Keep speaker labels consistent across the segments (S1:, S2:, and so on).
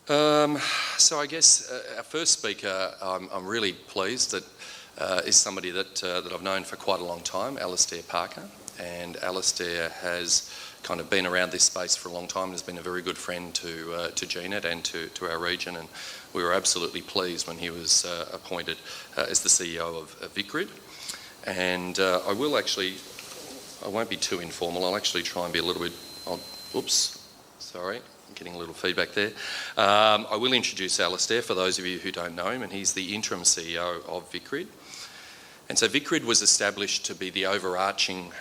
S1: So I guess our first speaker, I'm really pleased that is somebody that I've known for quite a long time, Alastair Parker. And Alastair has kind of been around this space for a long time and has been a very good friend to GNet and to our region. And we were absolutely pleased when he was appointed as the CEO of VicGrid. And I won't be too informal. I'll actually try and be a little bit, getting a little feedback there. I will introduce Alastair for those of you who don't know him, and he's the interim CEO of VicGrid. And so VicGrid was established to be the overarching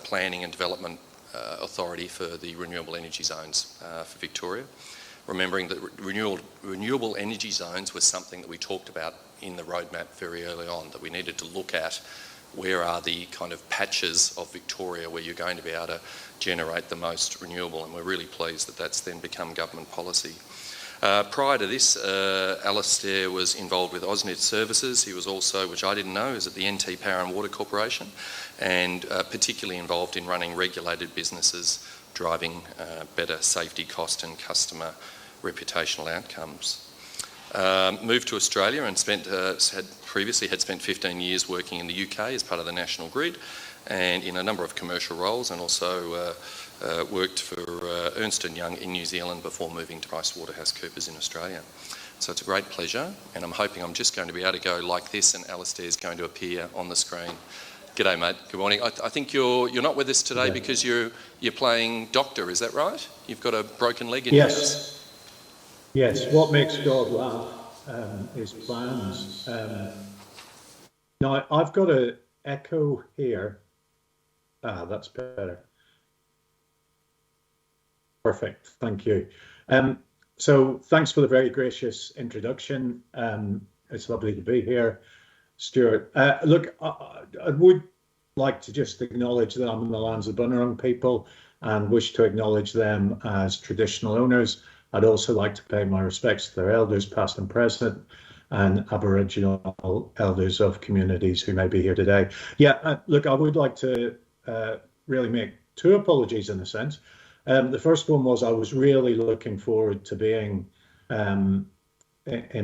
S1: planning and development authority for the renewable energy zones for Victoria. Remembering that renewable energy zones was something that we talked about in the roadmap very early on, that we needed to look at where are the kind of patches of Victoria where you're going to be able to generate the most renewable, and we're really pleased that that's then become government policy. Prior to this, Alastair was involved with AusNet Services. He was also, which I didn't know, is at the NT Power and Water Corporation, and particularly involved in running regulated businesses, driving better safety, cost and customer reputational outcomes. Moved to Australia and previously had spent 15 years working in the UK as part of the National Grid and in a number of commercial roles, and also worked for Ernst & Young in New Zealand before moving to PricewaterhouseCoopers in Australia. So it's a great pleasure, and I'm hoping I'm just going to be able to go like this and Alastair's going to appear on the screen. G'day, mate. Good morning. I think you're not with us today because you're playing doctor, is that right? You've got a broken leg in your house?
S2: Yes, what makes God laugh is plans. Now, I've got an echo here. That's better. Perfect, thank you. So thanks for the very gracious introduction. It's lovely to be here, Stuart. Look, I would like to just acknowledge that I'm in the lands of the Bunurong people and wish to acknowledge them as traditional owners. I'd also like to pay my respects to their elders, past and present, and Aboriginal elders of communities who may be here today. Look, I would like to really make two apologies in a sense. The first one was I was really looking forward to being in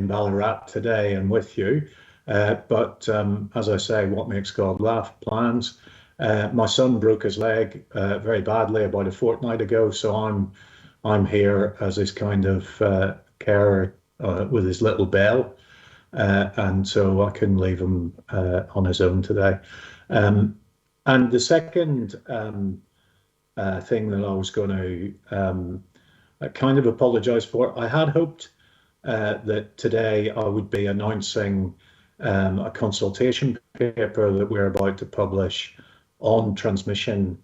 S2: Ballarat today and with you. But as I say, what makes God laugh? Plans. My son broke his leg very badly about a fortnight ago, so I'm here as his kind of carer with his little bell, and so I couldn't leave him on his own today. And the second thing that I was going to kind of apologise for, I had hoped that today I would be announcing a consultation paper that we're about to publish on transmission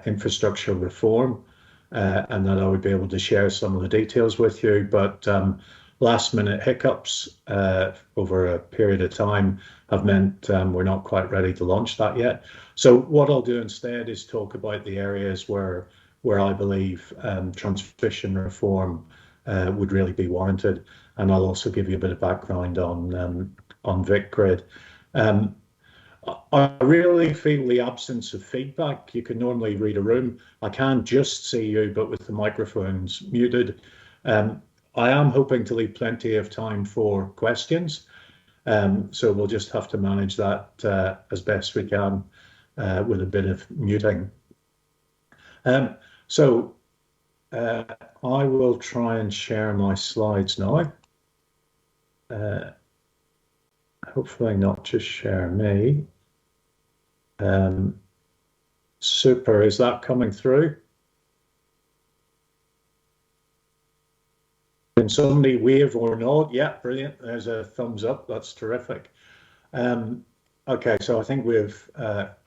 S2: infrastructure reform, and that I would be able to share some of the details with you. But last minute hiccups over a period of time have meant we're not quite ready to launch that yet. So what I'll do instead is talk about the areas where I believe transmission reform would really be warranted, and I'll also give you a bit of background on VicGrid. I really feel the absence of feedback. You can normally read a room. I can just see you, but with the microphones muted. I am hoping to leave plenty of time for questions, so we'll just have to manage that as best we can with a bit of muting. So I will try and share my slides now. Hopefully not just share me. Super, is that coming through? Can somebody wave or nod? Yeah, brilliant. There's a thumbs up. That's terrific. Okay, so I think we've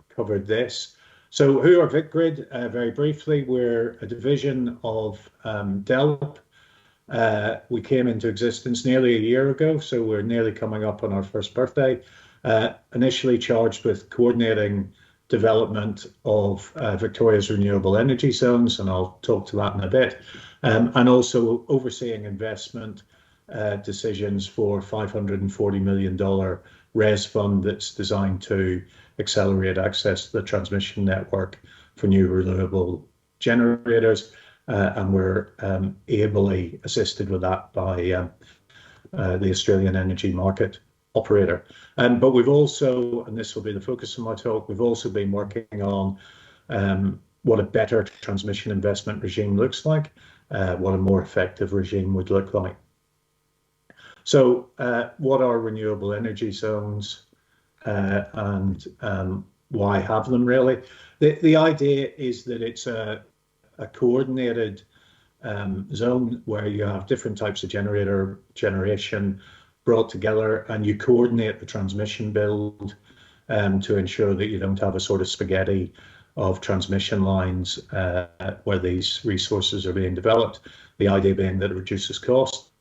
S2: covered this. So who are VicGrid? Very briefly, we're a division of DELWP. We came into existence nearly a year ago, so we're nearly coming up on our first birthday. Initially charged with coordinating development of Victoria's renewable energy zones, and I'll talk to that in a bit, and also overseeing investment decisions for $540 million RES fund that's designed to accelerate access to the transmission network for new renewable generators. and we're ably assisted with that by the Australian Energy Market Operator. But we've also, and this will be the focus of my talk, we've also been working on what a better transmission investment regime looks like, what a more effective regime would look like. So what are renewable energy zones and why have them really? The idea is that it's a coordinated zone where you have different types of generation brought together, and you coordinate the transmission build to ensure that you don't have a sort of spaghetti of transmission lines where these resources are being developed. The idea being that it reduces cost,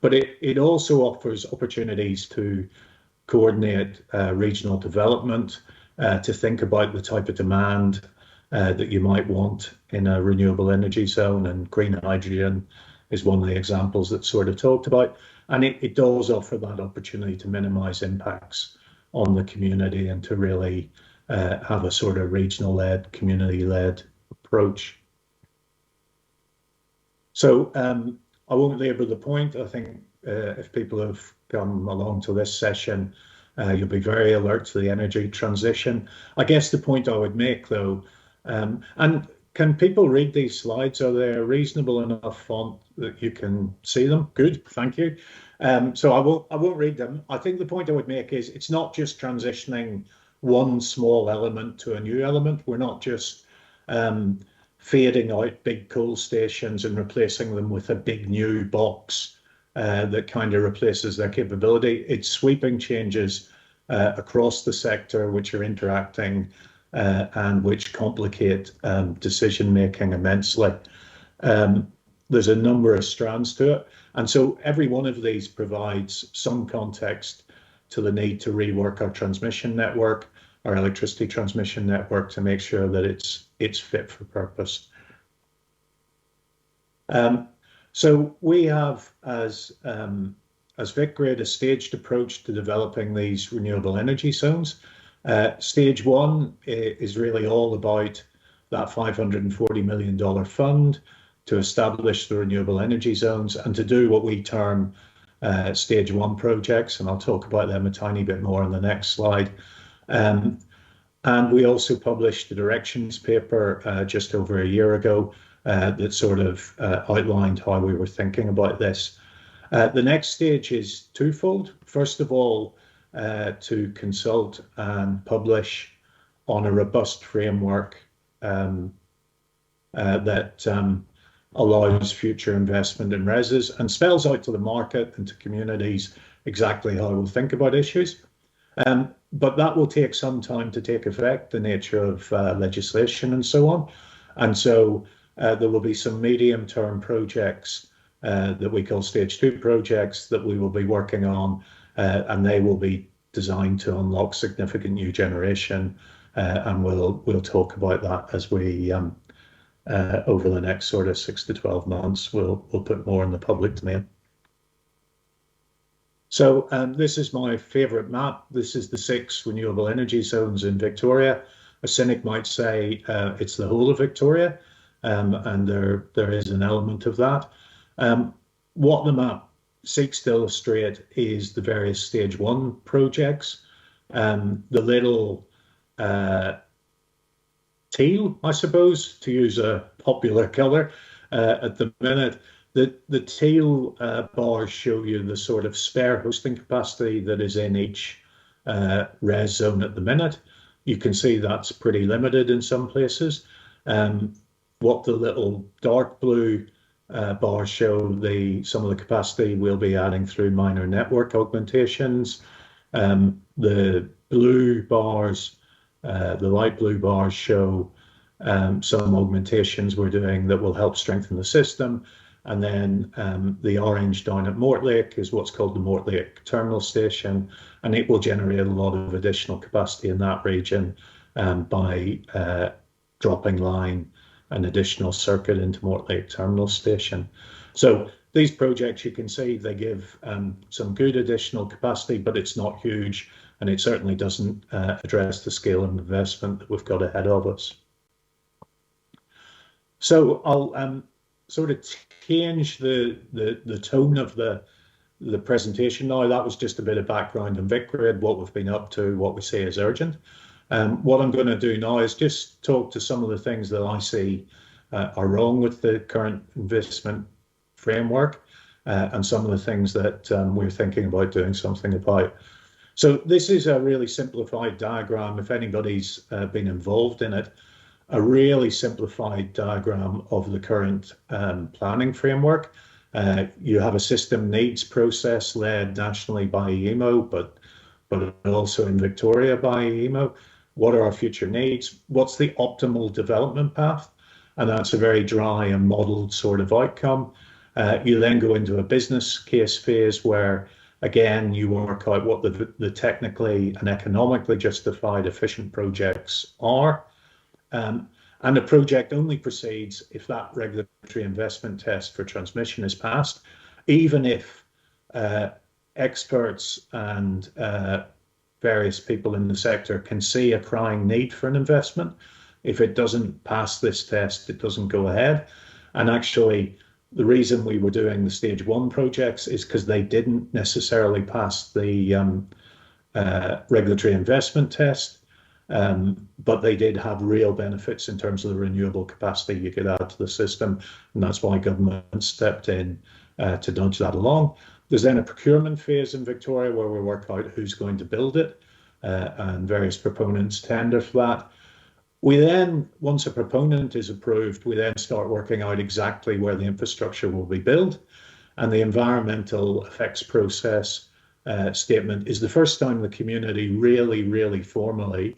S2: but it also offers opportunities to coordinate regional development, to think about the type of demand that you might want in a renewable energy zone, and green hydrogen is one of the examples that's sort of talked about. And it does offer that opportunity to minimise impacts on the community and to really have a sort of regional-led, community-led approach. So I won't labour the point. I think if people have come along to this session, you'll be very alert to the energy transition. I guess the point I would make, though, and can people read these slides? Are they a reasonable enough font that you can see them? Good, thank you. So I won't read them. I think the point I would make is it's not just transitioning one small element to a new element. We're not just fading out big coal stations and replacing them with a big new box that kind of replaces their capability. It's sweeping changes across the sector which are interacting and which complicate decision making immensely. There's a number of strands to it, and so every one of these provides some context to the need to rework our transmission network, our electricity transmission network, to make sure that it's fit for purpose. So we have, as VicGrid, a staged approach to developing these renewable energy zones. Stage one is really all about that $540 million fund to establish the renewable energy zones and to do what we term stage one projects, and I'll talk about them a tiny bit more on the next slide. And we also published the directions paper just over a year ago that sort of outlined how we were thinking about this. The next stage is twofold. First of all, to consult and publish on a robust framework that allows future investment in RESs and spells out to the market and to communities exactly how we'll think about issues. But that will take some time to take effect, the nature of legislation and so on. And so there will be some medium-term projects that we call stage two projects that we will be working on, and they will be designed to unlock significant new generation. And we'll talk about that as we over the next sort of 6 to 12 months, we'll put more in the public domain. So this is my favourite map. This is the 6 renewable energy zones in Victoria. A cynic might say it's the whole of Victoria, and there is an element of that. What the map seeks to illustrate is the various stage one projects. The little teal, I suppose, to use a popular colour at the minute. The teal bars show you the sort of spare hosting capacity that is in each RES zone at the minute. You can see that's pretty limited in some places. What the little dark blue bars show, some of the capacity we'll be adding through minor network augmentations. The blue bars, the light blue bars show some augmentations we're doing that will help strengthen the system. And then the orange down at Mortlake is what's called the Mortlake Terminal Station, and it will generate a lot of additional capacity in that region by dropping line an additional circuit into Mortlake Terminal Station. So these projects, you can see, they give some good additional capacity, but it's not huge, and it certainly doesn't address the scale of investment that we've got ahead of us. So I'll sort of change the tone of the presentation now. That was just a bit of background on Vicgrid, what we've been up to, what we see as urgent. What I'm going to do now is just talk to some of the things that I see are wrong with the current investment framework, and some of the things that we're thinking about doing something about. So this is a really simplified diagram, if anybody's been involved in it, a really simplified diagram of the current planning framework. You have a system needs process led nationally by EMO, but also in Victoria by EMO. What are our future needs? What's the optimal development path? And that's a very dry and modelled sort of outcome. You then go into a business case phase where, again, you work out what the technically and economically justified efficient projects are. And the project only proceeds if that regulatory investment test for transmission is passed, even if experts and various people in the sector can see a crying need for an investment. If it doesn't pass this test, it doesn't go ahead. And actually, the reason we were doing the stage 1 projects is because they didn't necessarily pass the regulatory investment test, but they did have real benefits in terms of the renewable capacity you could add to the system, and that's why government stepped in to nudge that along. There's then a procurement phase in Victoria where we work out who's going to build it, and various proponents tender for that. We then, once a proponent is approved, we then start working out exactly where the infrastructure will be built. And the environmental effects process statement is the first time the community really formally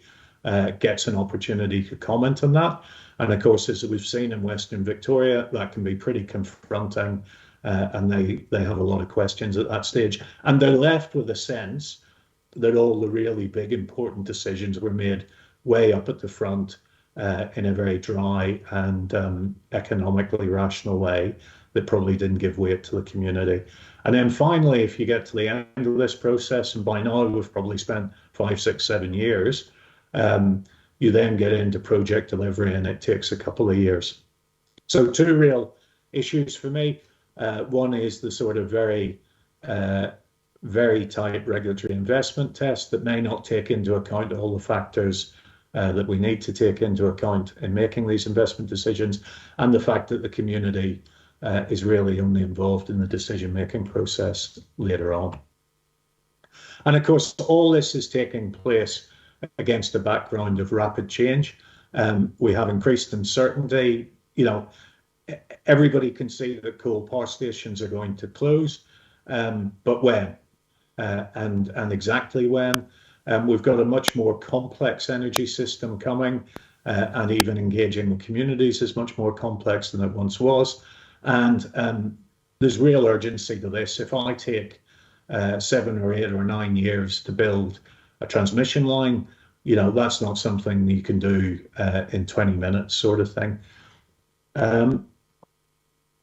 S2: gets an opportunity to comment on that. And of course, as we've seen in Western Victoria, that can be pretty confronting, and they have a lot of questions at that stage. And they're left with a sense that all the really big important decisions were made way up at the front in a very dry and economically rational way that probably didn't give weight to the community. And then finally, if you get to the end of this process, and by now we've probably spent 5, 6, 7 years, you then get into project delivery, and it takes a couple of years. So 2 real issues for me. One is the sort of very tight regulatory investment test that may not take into account all the factors that we need to take into account in making these investment decisions, and the fact that the community is really only involved in the decision-making process later on. And of course, all this is taking place against a background of rapid change. We have increased uncertainty. You know, everybody can see that coal power stations are going to close, but when and exactly when? We've got a much more complex energy system coming, and even engaging with communities is much more complex than it once was. And there's real urgency to this. If I take 7 or 8 or 9 years to build a transmission line, you know, that's not something you can do in 20 minutes sort of thing.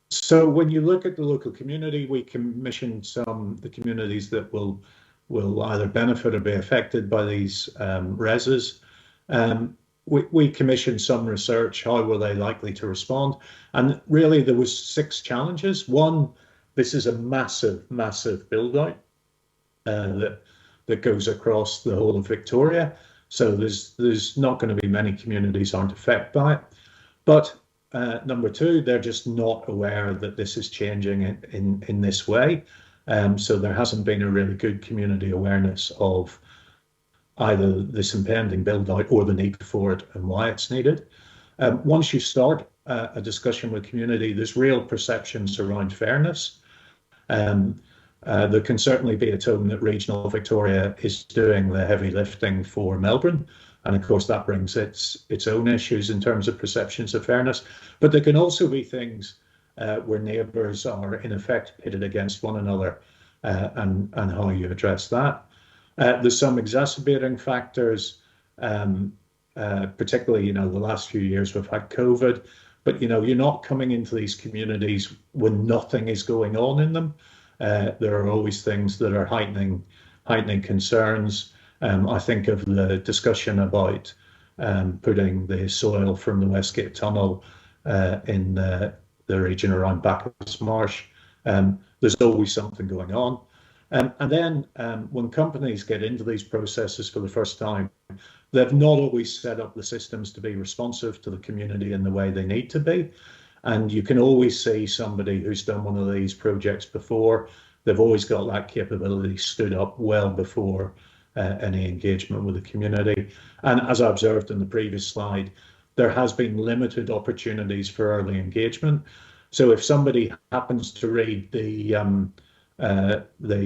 S2: So when you look at the local community, we commissioned the communities that will either benefit or be affected by these RESs. We commissioned some research. How were they likely to respond? And really, there was 6 challenges. One, this is a massive build out that goes across the whole of Victoria. So there's not going to be many communities aren't affected by it. But number 2, they're just not aware that this is changing in this way. So there hasn't been a really good community awareness of either this impending build out or the need for it and why it's needed. Once you start a discussion with community, there's real perceptions around fairness. There can certainly be a tone that regional Victoria is doing the heavy lifting for Melbourne. And of course, that brings its own issues in terms of perceptions of fairness. But there can also be things where neighbours are in effect pitted against one another, and how you address that. There's some exacerbating factors, particularly, you know, the last few years we've had COVID, but, you know, you're not coming into these communities when nothing is going on in them. There are always things that are heightening concerns. I think of the discussion about putting the soil from the Westgate Tunnel in the region around Bacchus Marsh. There's always something going on. And then when companies get into these processes for the first time, they've not always set up the systems to be responsive to the community in the way they need to be. And you can always see somebody who's done one of these projects before. They've always got that capability stood up well before any engagement with the community. And as I observed in the previous slide, there has been limited opportunities for early engagement. So if somebody happens to read the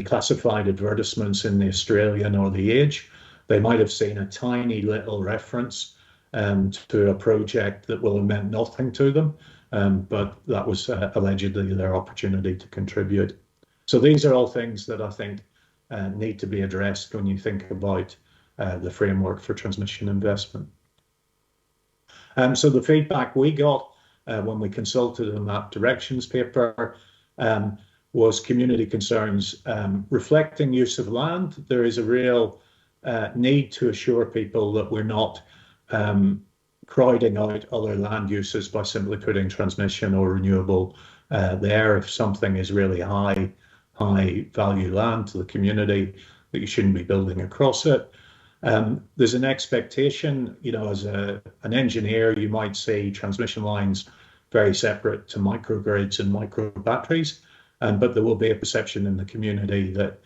S2: classified advertisements in the Australian or the Age, they might have seen a tiny little reference to a project that will have meant nothing to them, but that was allegedly their opportunity to contribute. So these are all things that I think need to be addressed when you think about the framework for transmission investment. So the feedback we got when we consulted on that directions paper was community concerns reflecting use of land. There is a real need to assure people that we're not crowding out other land uses by simply putting transmission or renewable there. If something is really high value land to the community, that you shouldn't be building across it. There's an expectation, you know, as an engineer, you might see transmission lines very separate to microgrids and micro batteries, but there will be a perception in the community that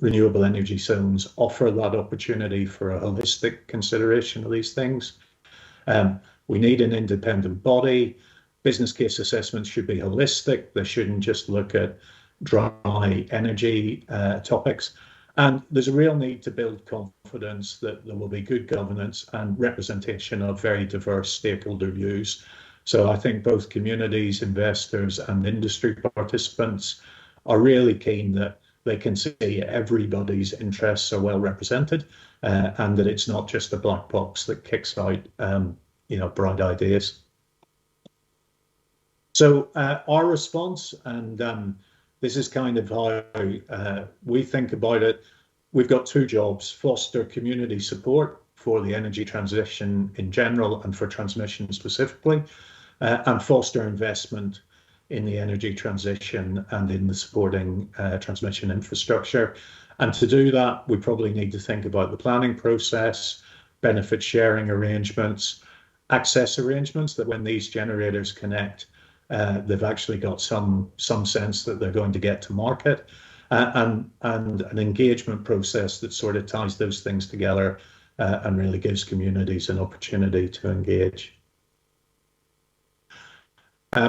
S2: renewable energy zones offer that opportunity for a holistic consideration of these things. We need an independent body. Business case assessments should be holistic. They shouldn't just look at dry energy topics. And there's a real need to build confidence that there will be good governance and representation of very diverse stakeholder views. So I think both communities, investors and industry participants are really keen that they can see everybody's interests are well represented and that it's not just a black box that kicks out bright ideas. So our response, and this is kind of how we think about it. We've got two jobs: foster community support for the energy transition in general and for transmission specifically, and foster investment in the energy transition and in the supporting transmission infrastructure. And to do that, we probably need to think about the planning process, benefit sharing arrangements, access arrangements, that when these generators connect, they've actually got some sense that they're going to get to market, and an engagement process that sort of ties those things together and really gives communities an opportunity to engage.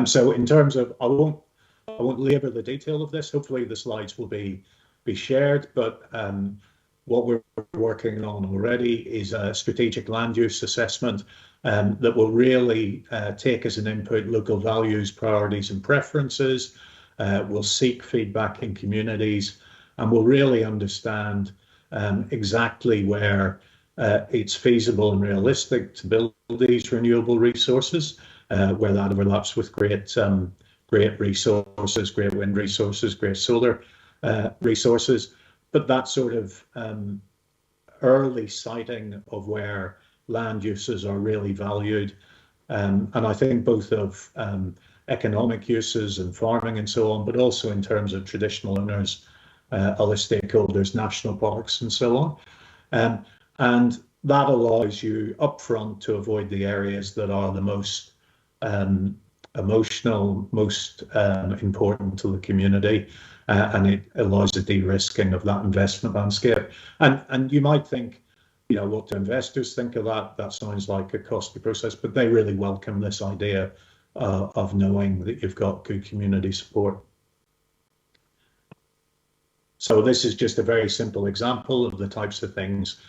S2: So in terms of, I won't labour the detail of this. Hopefully the slides will be shared, but what we're working on already is a strategic land use assessment that will really take as an input local values, priorities and preferences. We'll seek feedback in communities, and we'll really understand exactly where it's feasible and realistic to build these renewable resources, where that overlaps with great resources, great wind resources, great solar resources. But that sort of early sighting of where land uses are really valued, and I think both of economic uses and farming and so on, but also in terms of traditional owners, other stakeholders, national parks and so on. And that allows you upfront to avoid the areas that are the most emotional, most important to the community, and it allows the de-risking of that investment landscape. And you might think, you know, what do investors think of that? That sounds like a costly process, but they really welcome this idea of knowing that you've got good community support. So this is just a very simple example of the types of things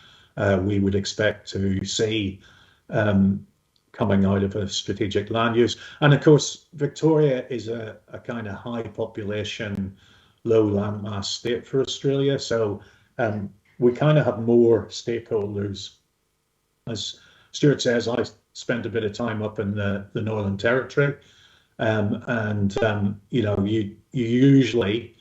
S2: we would expect to see coming out of a strategic land use. And of course, Victoria is a kind of high population, low landmass state for Australia. So we kind of have more stakeholders. As Stuart says, I spent a bit of time up in the Northern Territory, and you know, you usually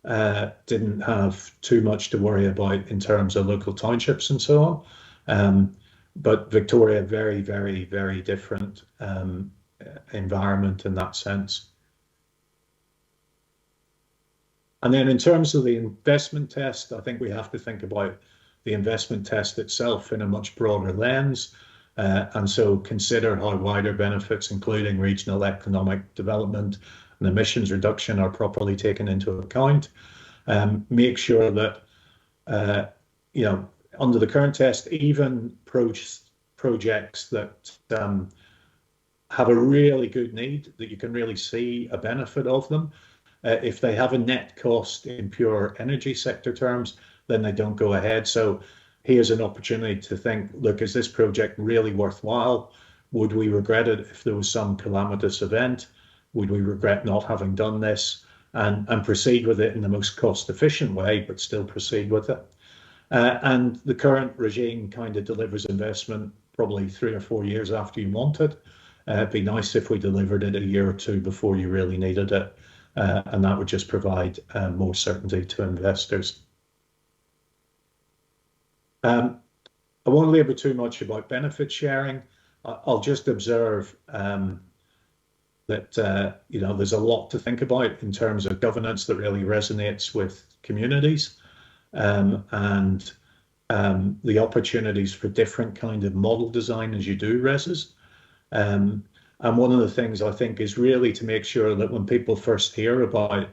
S2: didn't have too much to worry about in terms of local townships and so on. But Victoria, very, very, very different environment in that sense. And then in terms of the investment test, I think we have to think about the investment test itself in a much broader lens. And so consider how wider benefits, including regional economic development and emissions reduction, are properly taken into account. Make sure that, under the current test, even projects that have a really good need, that you can really see a benefit of them, if they have a net cost in pure energy sector terms, then they don't go ahead. So here's an opportunity to think, look, is this project really worthwhile? Would we regret it if there was some calamitous event? Would we regret not having done this? And proceed with it in the most cost efficient way, but still proceed with it. And the current regime kind of delivers investment probably 3 or 4 years after you want it. It'd be nice if we delivered it a year or two before you really needed it. And that would just provide more certainty to investors. I won't labour too much about benefit sharing. I'll just observe that there's a lot to think about in terms of governance that really resonates with communities, and the opportunities for different kind of model design as you do RESs. And one of the things I think is really to make sure that when people first hear about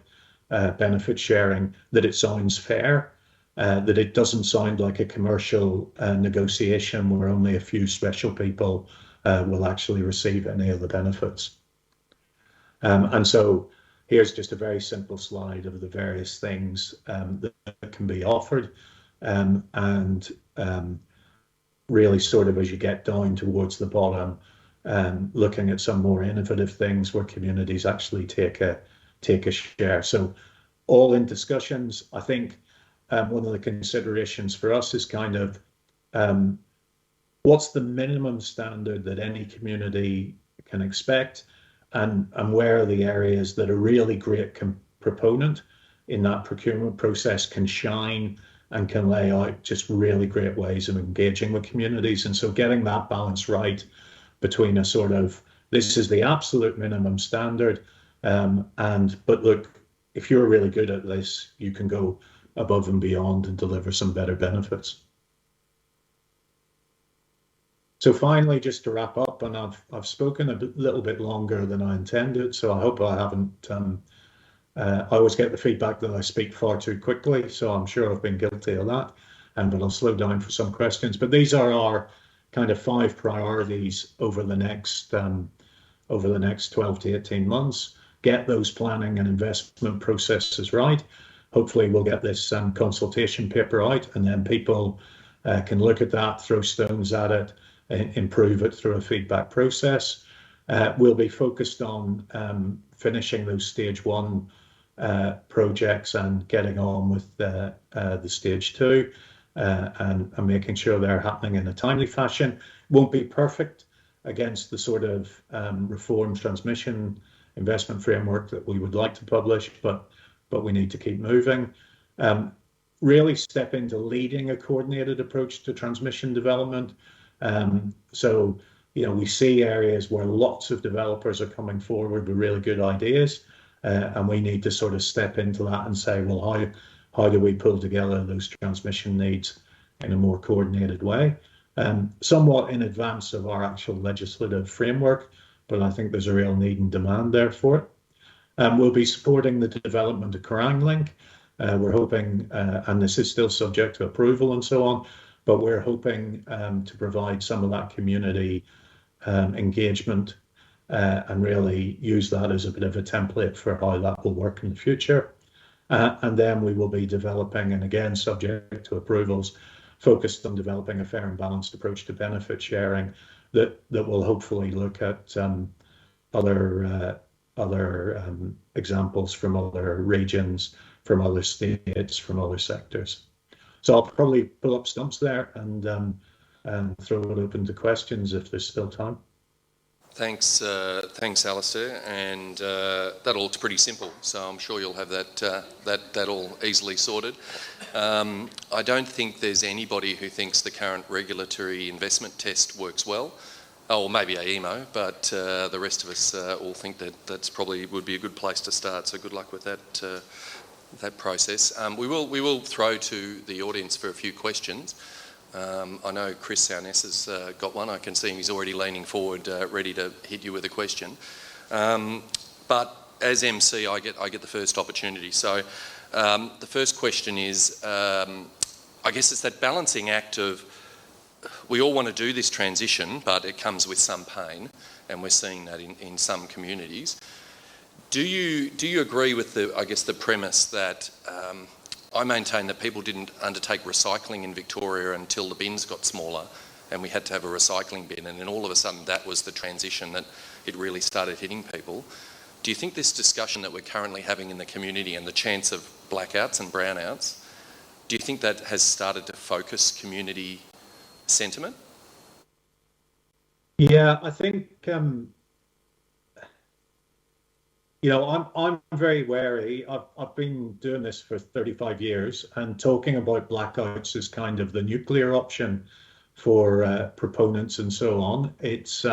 S2: benefit sharing, that it sounds fair, that it doesn't sound like a commercial negotiation where only a few special people will actually receive any of the benefits. And so here's just a very simple slide of the various things that can be offered, and really sort of as you get down towards the bottom, looking at some more innovative things where communities actually take a share. So all in discussions. I think one of the considerations for us is kind of what's the minimum standard that any community can expect, and where are the areas that a really great proponent in that procurement process can shine and can lay out just really great ways of engaging with communities. And so getting that balance right between a sort of, this is the absolute minimum standard, but look, if you're really good at this, you can go above and beyond and deliver some better benefits. So finally, just to wrap up, and I've spoken a little bit longer than I intended, so I hope I haven't. I always get the feedback that I speak far too quickly, so I'm sure I've been guilty of that, but I'll slow down for some questions. But these are our kind of 5 priorities over the next 12 to 18 months. Get those planning and investment processes right. Hopefully we'll get this consultation paper out, and then people can look at that, throw stones at it, improve it through a feedback process. We'll be focused on finishing those stage 1 projects and getting on with the stage 2, and making sure they're happening in a timely fashion. Won't be perfect against the sort of reform transmission investment framework that we would like to publish, but we need to keep moving. Really step into leading a coordinated approach to transmission development. So, we see areas where lots of developers are coming forward with really good ideas, and we need to sort of step into that and say, well, how do we pull together those transmission needs in a more coordinated way? Somewhat in advance of our actual legislative framework, but I think there's a real need and demand there for it. We'll be supporting the development of Kerang Link. We're hoping, and this is still subject to approval and so on, but we're hoping to provide some of that community engagement and really use that as a bit of a template for how that will work in the future. And then we will be developing, and again, subject to approvals, focused on developing a fair and balanced approach to benefit sharing that will hopefully look at other examples from other regions, from other states, from other sectors. So I'll probably pull up stumps there and throw it open to questions if there's still time.
S1: Thanks, Alistair, and that all looks pretty simple. So I'm sure you'll have that all easily sorted. I don't think there's anybody who thinks the current regulatory investment test works well, or maybe AEMO, but the rest of us all think that that's probably would be a good place to start. So good luck with that that process. We will throw to the audience for a few questions. I know Chris Souness has got one. I can see him, he's already leaning forward, ready to hit you with a question. But as MC, I get the first opportunity. So the first question is, I guess it's that balancing act of, we all want to do this transition, but it comes with some pain, and we're seeing that in some communities. Do you agree with the premise that I maintain that people didn't undertake recycling in Victoria until the bins got smaller and we had to have a recycling bin, and then all of a sudden that was the transition that it really started hitting people? Do you think this discussion that we're currently having in the community and the chance of blackouts and brownouts, do you think that has started to focus community sentiment?
S2: Yeah, I think I'm very wary. I've been doing this for 35 years, and talking about blackouts is kind of the nuclear option for proponents and so on. It's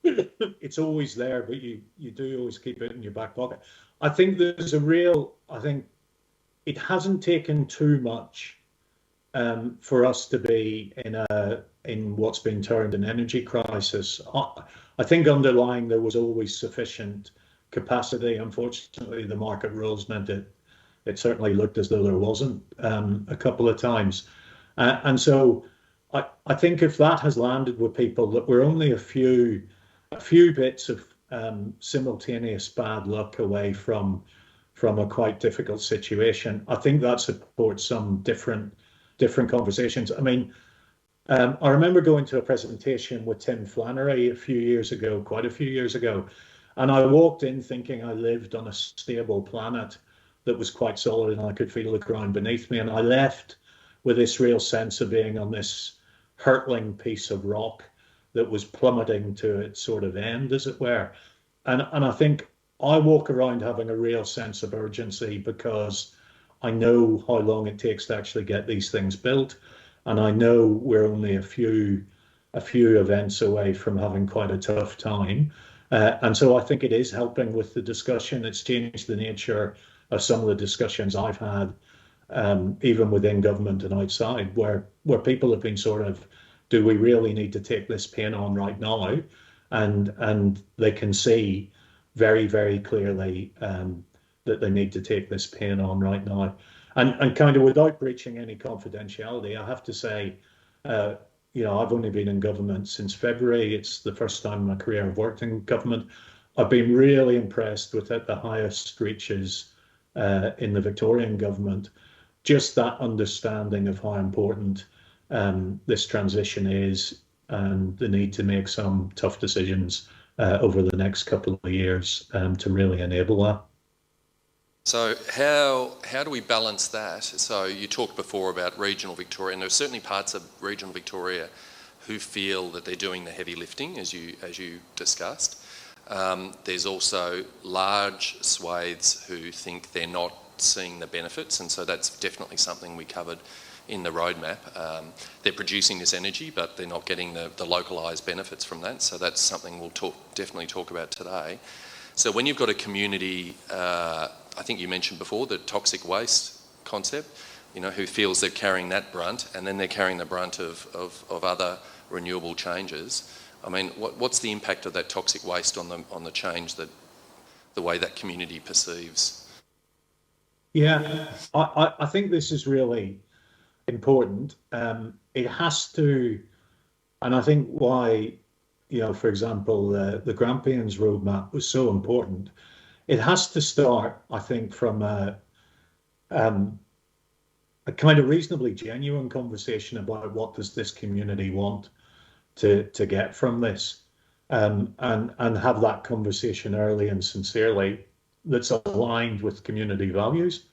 S2: it's always there, but you do always keep it in your back pocket. I think it hasn't taken too much for us to be in what's been termed an energy crisis. I think underlying there was always sufficient capacity. Unfortunately, the market rules meant it certainly looked as though there wasn't a couple of times. And so I think if that has landed with people, that we're only a few bits of simultaneous bad luck away from a quite difficult situation, I think that supports some different conversations. I mean, I remember going to a presentation with Tim Flannery quite a few years ago, and I walked in thinking I lived on a stable planet that was quite solid and I could feel the ground beneath me, and I left with this real sense of being on this hurtling piece of rock that was plummeting to its sort of end, as it were. And I think I walk around having a real sense of urgency because I know how long it takes to actually get these things built. And I know we're only a few events away from having quite a tough time. And so I think it is helping with the discussion. It's changed the nature of some of the discussions I've had, even within government and outside, where people have been sort of, do we really need to take this pain on right now? And they can see very, very clearly that they need to take this pain on right now. And kind of without breaching any confidentiality, I have to say, I've only been in government since February. It's the first time in my career I've worked in government. I've been really impressed with at the highest reaches in the Victorian government, just that understanding of how important this transition is and the need to make some tough decisions over the next couple of years to really enable that.
S1: So how do we balance that? So you talked before about regional Victoria, and there are certainly parts of regional Victoria who feel that they're doing the heavy lifting, as you discussed. There's also large swathes who think they're not seeing the benefits, and so that's definitely something we covered in the roadmap. They're producing this energy, but they're not getting the localised benefits from that, so that's something we'll definitely talk about today. So when you've got a community, I think you mentioned before the toxic waste concept, who feels they're carrying that brunt, and then they're carrying the brunt of other renewable changes. I mean, what's the impact of that toxic waste on the change, that the way that community perceives?
S2: Yeah, I think this is really important. It has to, and I think why, for example, the Grampians roadmap was so important. It has to start, I think, from a kind of reasonably genuine conversation about what does this community want to get from this, and have that conversation early and sincerely that's aligned with community values.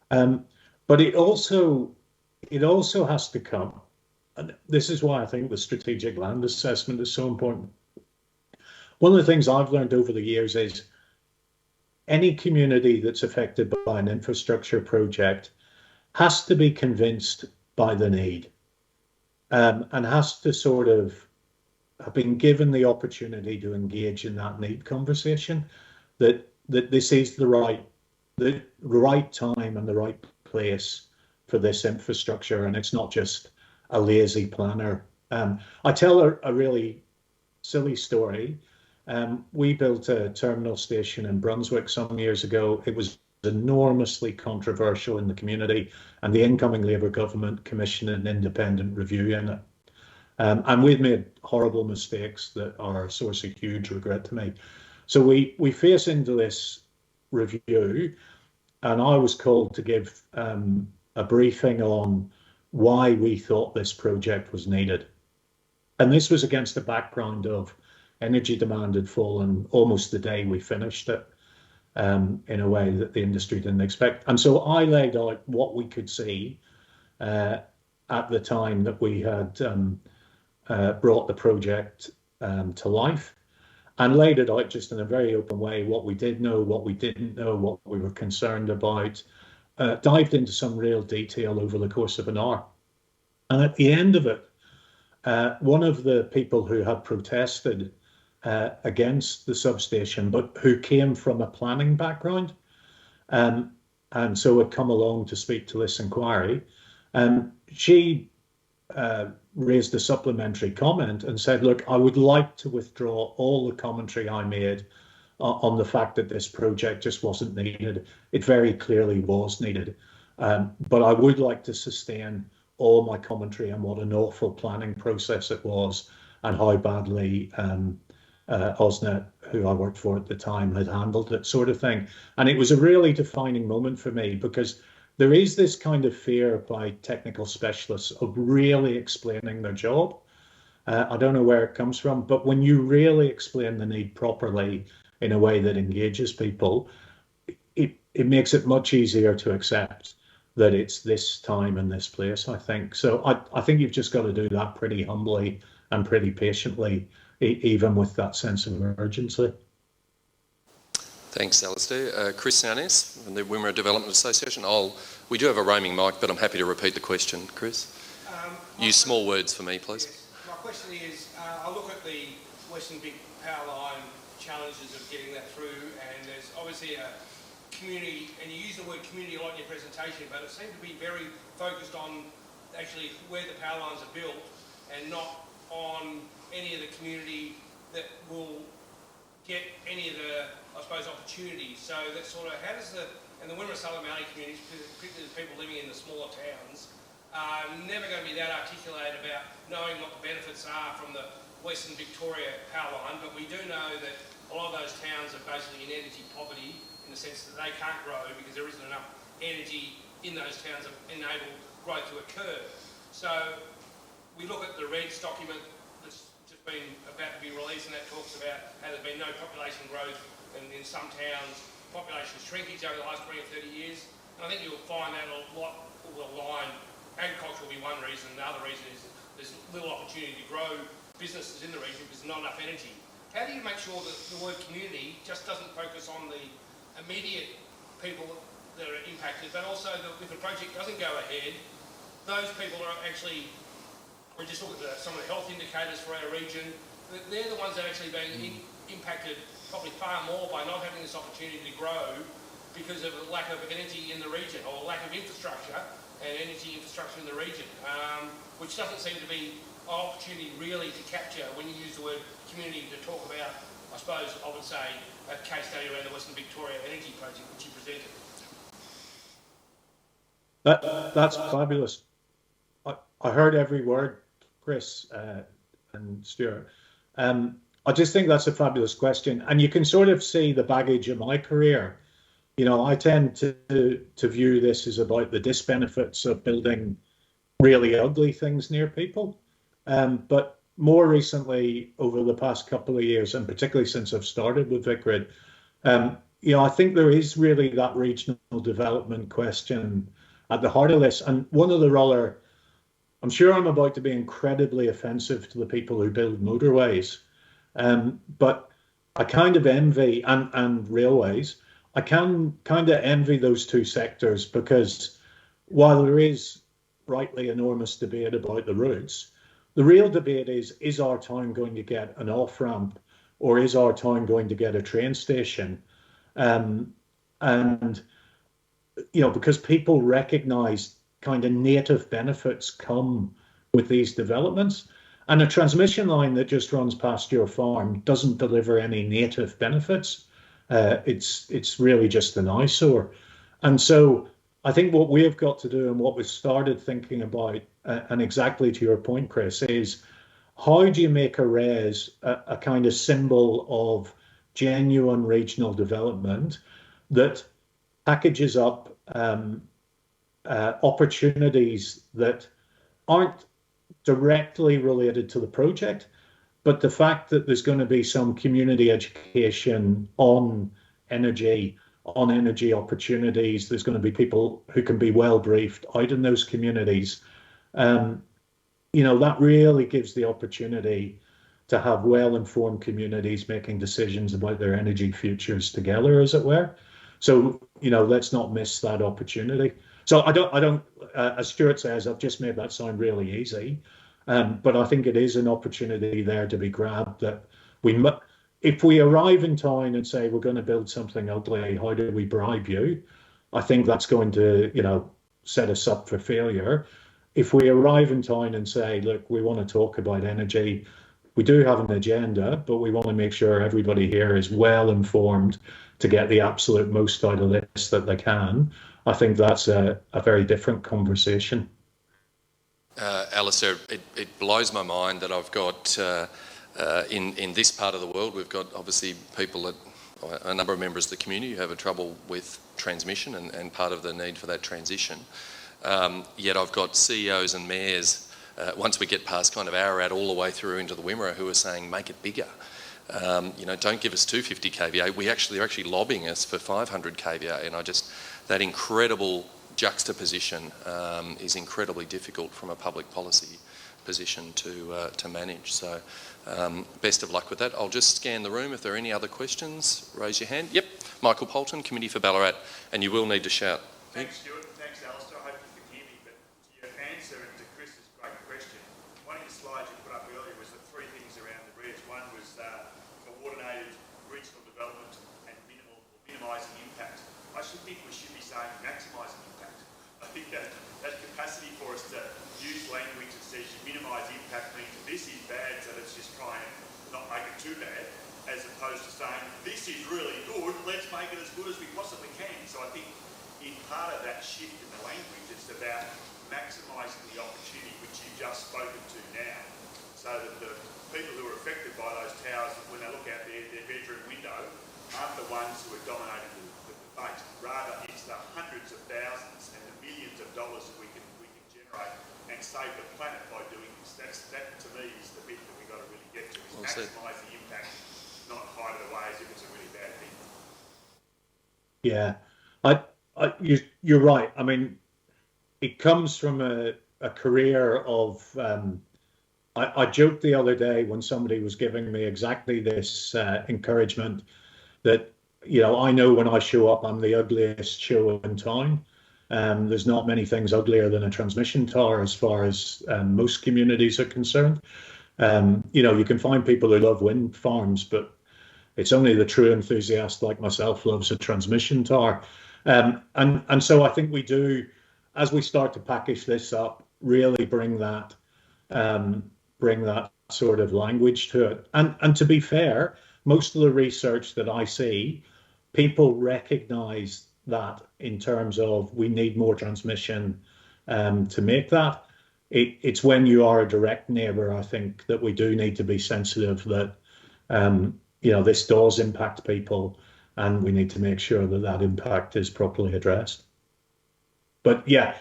S2: But it also has to come, and this is why I think the strategic land assessment is so important. One of the things I've learned over the years is any community that's affected by an infrastructure project has to be convinced by the need, and has to sort of have been given the opportunity to engage in that need conversation, that this is the right the right time and the right place for this infrastructure, and it's not just a lazy planner. I tell a really silly story. We built a terminal station in Brunswick some years ago. It was enormously controversial in the community, and the incoming Labour government commissioned an independent review in it. And we've made horrible mistakes that are a source of huge regret to me. So we face into this review, and I was called to give a briefing on why we thought this project was needed. And this was against the background of energy demand had fallen almost the day we finished it, in a way that the industry didn't expect. And so I laid out what we could see at the time that we had brought the project to life, and laid it out just in a very open way, what we did know, what we didn't know, what we were concerned about, dived into some real detail over the course of an hour. And at the end of it, one of the people who had protested against the substation, but who came from a planning background, and so had come along to speak to this inquiry, she raised a supplementary comment and said, look, I would like to withdraw all the commentary I made on the fact that this project just wasn't needed. It very clearly was needed. But I would like to sustain all my commentary on what an awful planning process it was and how badly AusNet, who I worked for at the time, had handled it, sort of thing. And it was a really defining moment for me, because there is this kind of fear by technical specialists of really explaining their job. I don't know where it comes from, but when you really explain the need properly in a way that engages people, it makes it much easier to accept that it's this time and this place, I think. So I think you've just got to do that pretty humbly and pretty patiently, even with that sense of urgency.
S1: Thanks, Alistair. Chris Nannes from the Wimmera Development Association. We do have a roaming mic, but I'm happy to repeat the question, Chris. Use small words for me, please.
S3: Yes. My question is, I look at the Western Big Power Line challenges of getting that through, and there's obviously a community, and you use the word community a lot in your presentation, but it seems to be very focused on actually where the power lines are built and not on any of the community that will get any of the, I suppose, opportunities. So that's sort of, how does the Wimmera Southern Valley communities, particularly the people living in the smaller towns, are never going to be that articulated about knowing what the benefits are from the Western Victoria power line, but we do know that a lot of those towns are basically in energy poverty, in the sense that they can't grow because there isn't enough energy in those towns to enable growth to occur. So we look at the REDS document that's just been about to be released, and that talks about how there's been no population growth, and in some towns population shrinkage over the last 20 or 30 years. And I think you'll find that a lot will align. Agriculture will be one reason, the other reason is there's little opportunity to grow businesses in the region because there's not enough energy. How do you make sure that the word community just doesn't focus on the immediate people that are impacted, but also that if the project doesn't go ahead, those people are actually, we just look at some of the health indicators for our region, they're the ones that are actually being impacted probably far more by not having this opportunity to grow because of a lack of energy in the region, or lack of infrastructure and energy infrastructure in the region, which doesn't seem to be an opportunity really to capture when you use the word community to talk about, I suppose I would say, a case study around the Western Victoria Energy Project, which you presented.
S2: That's fabulous. I heard every word, Chris and Stuart. I just think that's a fabulous question, and you can sort of see the baggage of my career. You know, I tend to view this as about the disbenefits of building really ugly things near people. But more recently, over the past couple of years, and particularly since I've started with Vicrid, you know, I think there is really that regional development question at the heart of this. And one of the rather, I'm sure I'm about to be incredibly offensive to the people who build motorways, but I kind of envy, and railways, I can kind of envy those two sectors, because while there is rightly enormous debate about the routes, the real debate is our town going to get an off-ramp, or is our town going to get a train station? And because people recognise kind of native benefits come with these developments. And a transmission line that just runs past your farm doesn't deliver any native benefits. It's really just an eyesore. And so I think what we have got to do and what we've started thinking about, and exactly to your point, Chris, is how do you make a RES a kind of symbol of genuine regional development that packages up opportunities that aren't directly related to the project, but the fact that there's going to be some community education on energy opportunities, there's going to be people who can be well briefed out in those communities. That really gives the opportunity to have well-informed communities making decisions about their energy futures together, as it were. So, let's not miss that opportunity. So I don't, as Stuart says, I've just made that sound really easy. But I think it is an opportunity there to be grabbed that if we arrive in town and say we're going to build something ugly, how do we bribe you? I think that's going to, set us up for failure. If we arrive in town and say, look, we want to talk about energy, we do have an agenda, but we want to make sure everybody here is well informed to get the absolute most out of this that they can. I think that's a very different conversation.
S1: Alistair, it blows my mind that I've got, in this part of the world, we've got obviously people a number of members of the community who have a trouble with transmission and part of the need for that transition. Yet I've got CEOs and mayors, once we get past kind of Ararat all the way through into the Wimmera, who are saying, make it bigger. Don't give us 250 kVA. They're actually lobbying us for 500 kVA, and that incredible juxtaposition is incredibly difficult from a public policy position to manage. So best of luck with that. I'll just scan the room. If there are any other questions, raise your hand. Yep, Michael Polton, Committee for Ballarat, and you will need to shout.
S4: Thanks, Stuart. Thanks, Alistair. I hope you can hear me, but to your answer and to Chris's great question, one of your slides you put up earlier was the three things around the RES. One was coordinated regional development and minimising impact. I think we should be saying maximising impact. I think that capacity for us to use language that says you minimise impact means that this is bad, so let's just try and not make it too bad, as opposed to saying this is really good, let's make it as good as we possibly can. So I think in part of that shift in the language, it's about maximising the opportunity which you've just spoken to now, so that the people who are affected by those towers, when they look out their bedroom window, aren't the ones who are dominating the debate. Rather, it's the hundreds of thousands and the millions of dollars that we can generate and save the planet by doing this. That to me is the bit that we've got to really get to, is maximise the impact, not hide it away as if it's a really bad thing.
S2: Yeah, you're right. I mean, it comes from a career of. I joked the other day when somebody was giving me exactly this encouragement that, I know when I show up, I'm the ugliest show in town. There's not many things uglier than a transmission tower as far as most communities are concerned. You can find people who love wind farms, but it's only the true enthusiast like myself loves a transmission tower. And so I think we do, as we start to package this up, really bring that sort of language to it. And to be fair, most of the research that I see, people recognise that in terms of we need more transmission to make that. It's when you are a direct neighbour, I think, that we do need to be sensitive that this does impact people, and we need to make sure that impact is properly addressed. But yeah,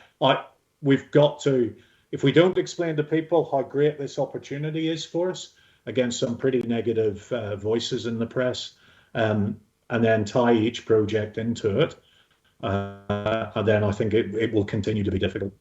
S2: we've got to, if we don't explain to people how great this opportunity is for us against some pretty negative voices in the press, and then tie each project into it, and then I think it will continue to be difficult.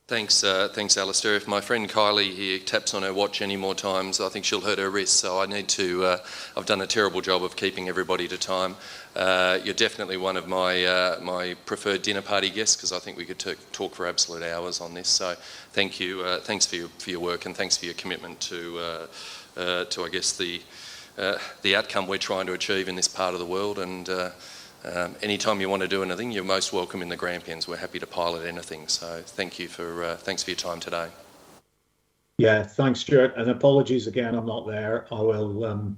S1: Thanks, Alistair. If my friend Kylie here taps on her watch any more times, I think she'll hurt her wrist. So I need to. I've done a terrible job of keeping everybody to time. You're definitely one of my preferred dinner party guests, because I think we could talk for absolute hours on this. So thank you. Thanks for your work, and thanks for your commitment to I guess the outcome we're trying to achieve in this part of the world. And Anytime you want to do anything, you're most welcome in the Grampians. We're happy to pilot anything. So thanks for your time today.
S2: Yeah, thanks, Stuart, and apologies again. I'm not there. I will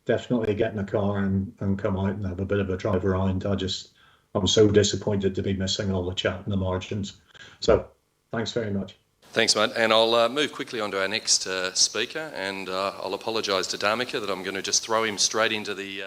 S2: definitely get in the car and come out and have a bit of a drive around. I'm so disappointed to be missing all the chat in the margins. So thanks very much.
S1: Thanks, mate. And I'll move quickly on to our next speaker, and I'll apologise to Dharmika that I'm going to just throw him straight into the